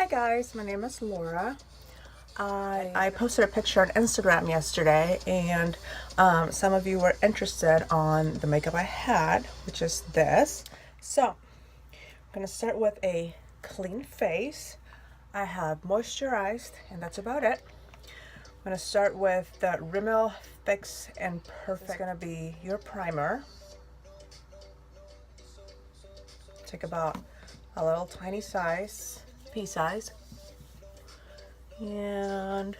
Hi guys, my name is Laura. I posted a picture on Instagram yesterday and some of you were interested on the makeup I had, which is this. So I'm going to start with a clean face. I have moisturized and that's about it. I'm going to start with the Rimmel Fix and Perfect. It's going to be your primer. Take about a little tiny size, pea size. And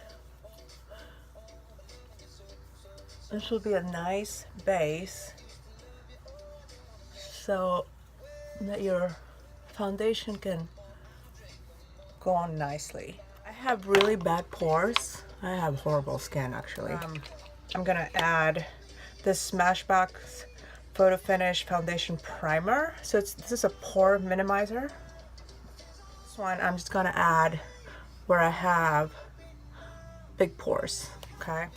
this will be a nice base so that your foundation can go on nicely. I have really bad pores. I have horrible skin actually. I'm gonna add this Smashbox Photo Finish Foundation Primer. So this is a pore minimizer. This one I'm just gonna add where I have big pores, okay?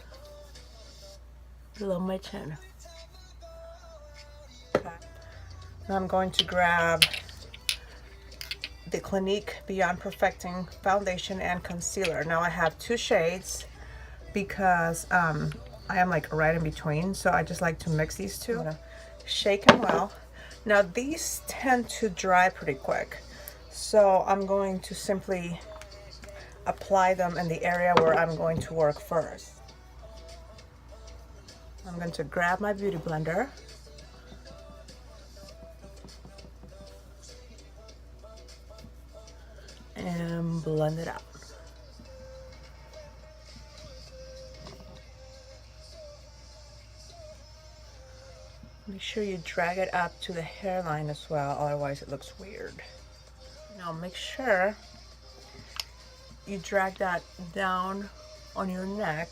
Below my chin. Okay. Now I'm going to grab the Clinique Beyond Perfecting Foundation and Concealer. Now I have two shades because I am like right in between, so I just like to mix these two. I'm gonna shake them well. Now these tend to dry pretty quick, so I'm going to simply apply them in the area where I'm going to work first. I'm going to grab my beauty blender and blend it out. Make sure you drag it up to the hairline as well, otherwise it looks weird. Now make sure you drag that down on your neck.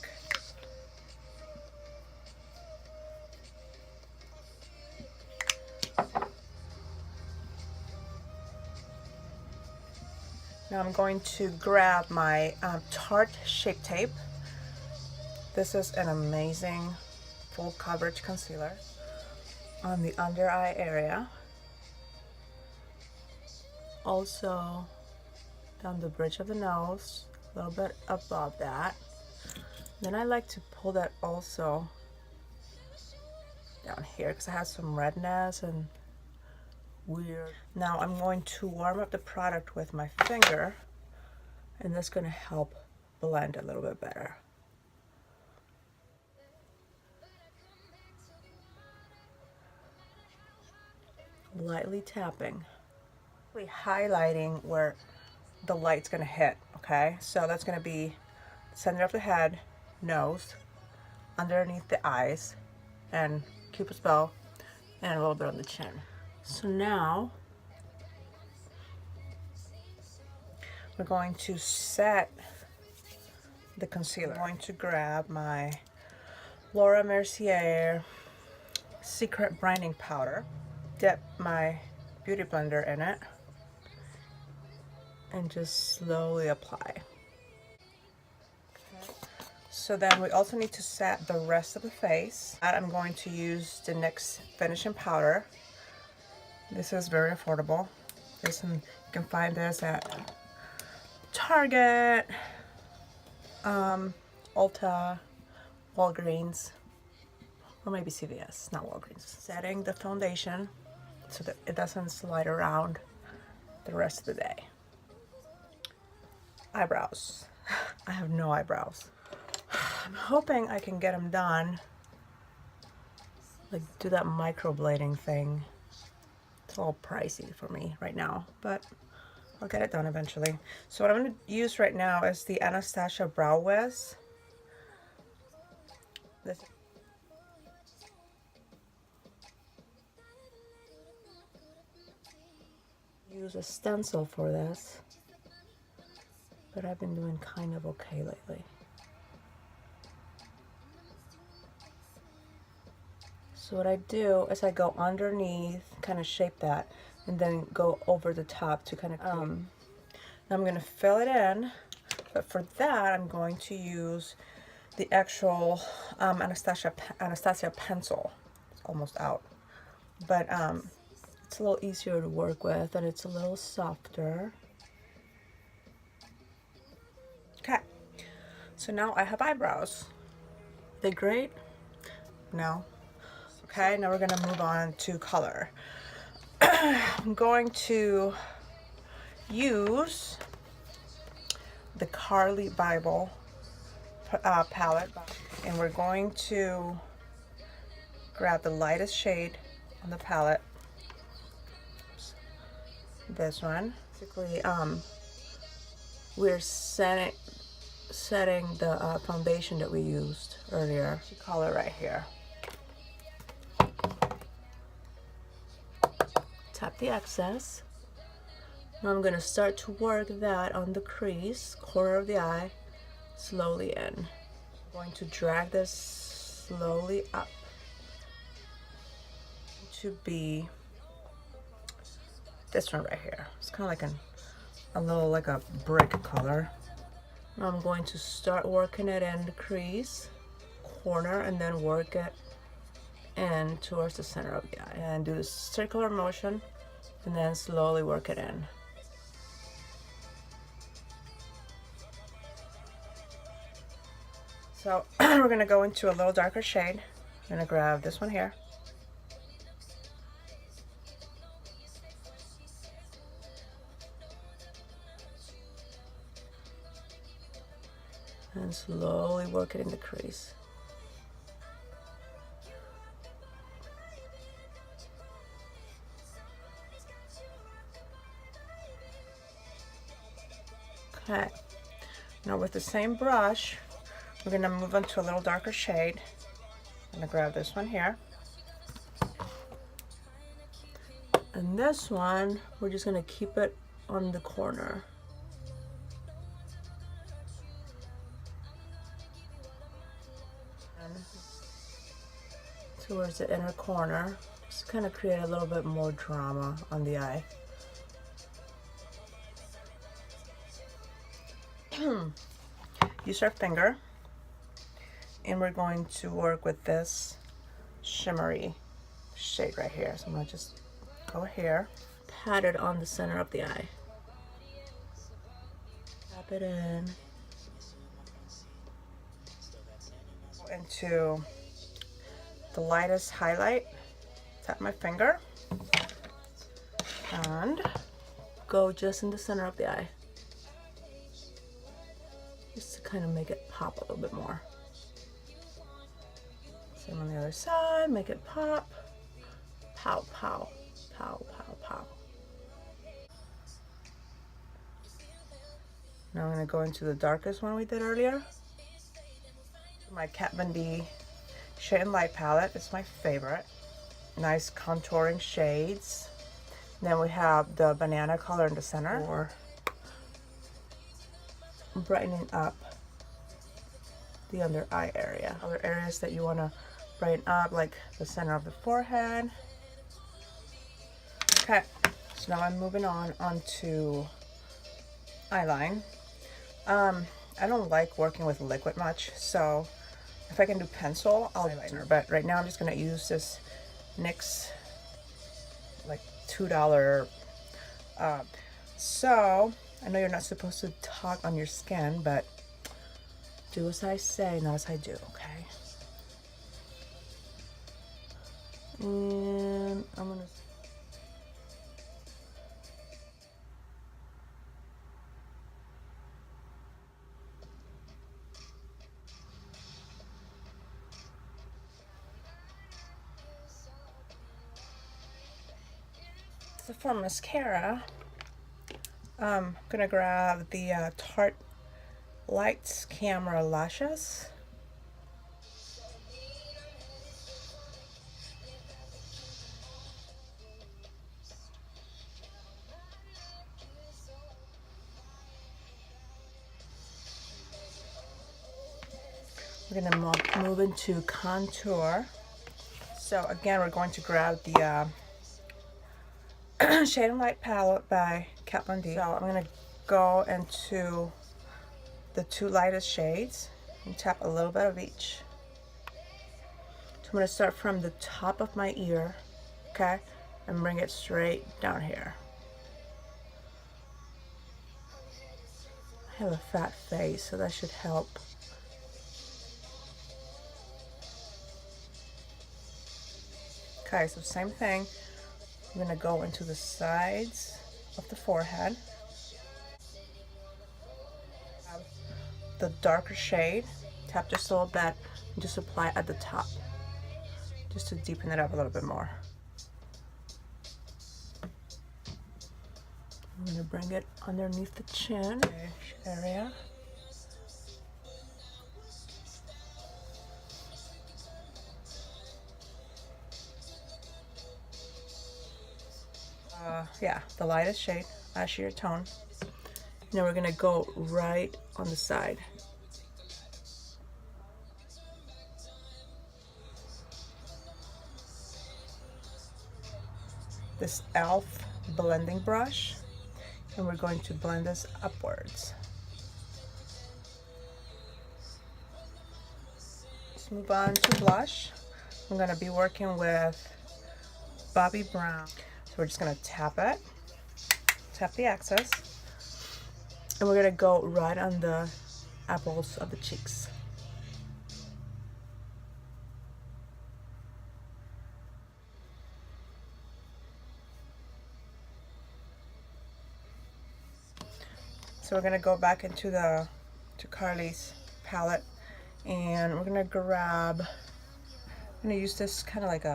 Now I'm going to grab my Tarte Shape Tape. This is an amazing full coverage concealer on the under eye area. Also down the bridge of the nose, a little bit above that. Then I like to pull that also down here because I have some redness and weird. Now I'm going to warm up the product with my finger, and that's going to help blend a little bit better. Lightly tapping, highlighting where the light's going to hit. Okay, so that's going to be center of the head, nose, underneath the eyes, and Cupid's bow, and a little bit on the chin. So now we're going to set the concealer. I'm going to grab my Laura Mercier Secret Brightening Powder, dip my beauty blender in it, and just slowly apply. So then we also need to set the rest of the face. I'm going to use the NYX finishing powder. This is very affordable. You can find this at Target, Ulta, Walgreens, or maybe CVS, not Walgreens. Setting the foundation so that it doesn't slide around the rest of the day. Eyebrows. I have no eyebrows. I'm hoping I can get them done, like do that microblading thing. It's all pricey for me right now, but I'll get it done eventually. So what I'm going to use right now is the Anastasia Brow Wiz. Use a stencil for this, but I've been doing kind of okay lately. So what I do is I go underneath, kind of shape that, and then go over the top to kind of now I'm going to fill it in, but for that I'm going to use the actual Anastasia pencil. It's almost out, but it's a little easier to work with and it's a little softer. So now I have eyebrows. They great? No. Okay, now we're gonna move on to color. I'm going to use the Carli Bybel palette, and we're going to grab the lightest shade on the palette. This one. Basically, we're setting the foundation that we used earlier. Color right here. Tap the excess. Now I'm going to start to work that on the crease, corner of the eye, slowly in. I'm going to drag this slowly up to be this one right here. It's kind of like a little like a brick color. Now I'm going to start working it in the crease, corner, and then work it in towards the center of the eye. And do the circular motion, and then slowly work it in. So we're gonna go into a little darker shade. I'm gonna grab this one here. And slowly work it in the crease. Okay, now with the same brush, we're gonna move on to a little darker shade. I'm gonna grab this one here. And this one, we're just gonna keep it on the corner. And towards the inner corner, just kind of create a little bit more drama on the eye. Use our finger, and we're going to work with this shimmery shade right here. So I'm going to just go here, pat it on the center of the eye, tap it in into the lightest highlight, tap my finger, and go just in the center of the eye, just to kind of make it pop a little bit more. Same on the other side, make it pop. Pow, pow, pow, pow, pow. Now I'm going to go into the darkest one we did earlier. My Kat Von D Shade and Light palette. It's my favorite. Nice contouring shades. Then we have the banana color in the center for brightening up the under eye area. Other areas that you want to brighten up, like the center of the forehead. Okay, so now I'm moving on onto eyeline. I don't like working with liquid much, so if I can do pencil, I'll eyeliner. But right now I'm just gonna use this NYX like $2. So I know you're not supposed to talk on your skin, but do as I say, not as I do, okay? And I'm gonna so for mascara, I'm gonna grab the Tarte Lights Camera Lashes. We're gonna move into contour. So again, we're going to grab the Shade and Light palette by Kat Von D. So I'm gonna go into the two lightest shades and tap a little bit of each. So I'm gonna start from the top of my ear, okay, and bring it straight down here. I have a fat face, so that should help Okay, so same thing. I'm gonna go into the sides of the forehead. The darker shade, tap just a little bit, and just apply at the top, just to deepen it up a little bit more. I'm gonna bring it underneath the chin area. Yeah, the lightest shade, ash your tone. Now we're gonna go right on the side. This e.l.f. blending brush, and we're going to blend this upwards. Let's move on to blush. I'm gonna be working with Bobbi Brown. So we're just gonna tap it, tap the excess, and we're gonna go right on the apples of the cheeks. So we're gonna go back into Carly's palette, and we're gonna grab, I'm gonna use this kind of like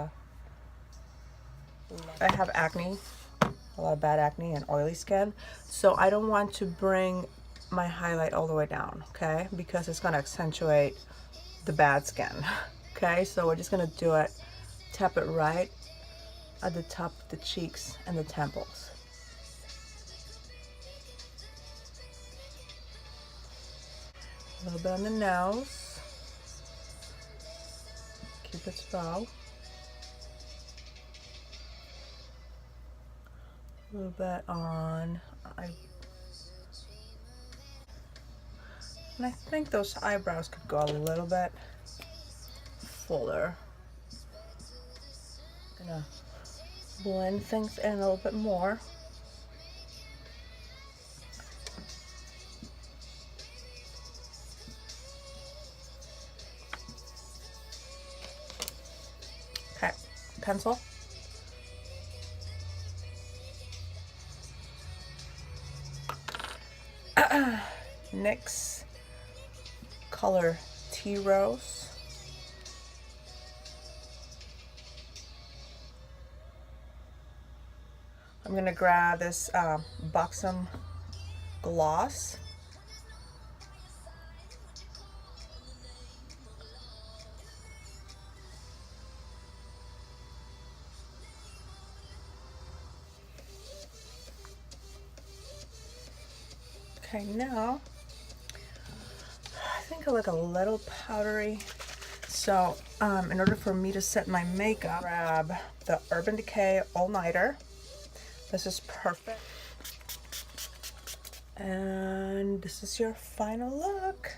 I have acne, a lot of bad acne and oily skin, so I don't want to bring my highlight all the way down, okay, because it's gonna accentuate the bad skin. Okay, so we're just gonna do it, tap it right at the top of the cheeks and the temples. A little bit on the nose, Cupid's bow. A little bit on and I think those eyebrows could go a little bit fuller. Gonna blend things in a little bit more. Okay, pencil. NYX color Tea Rose. I'm gonna grab this Buxom gloss. Okay, now I think I look a little powdery. So in order for me to set my makeup, grab the Urban Decay All Nighter. This is perfect. And this is your final look.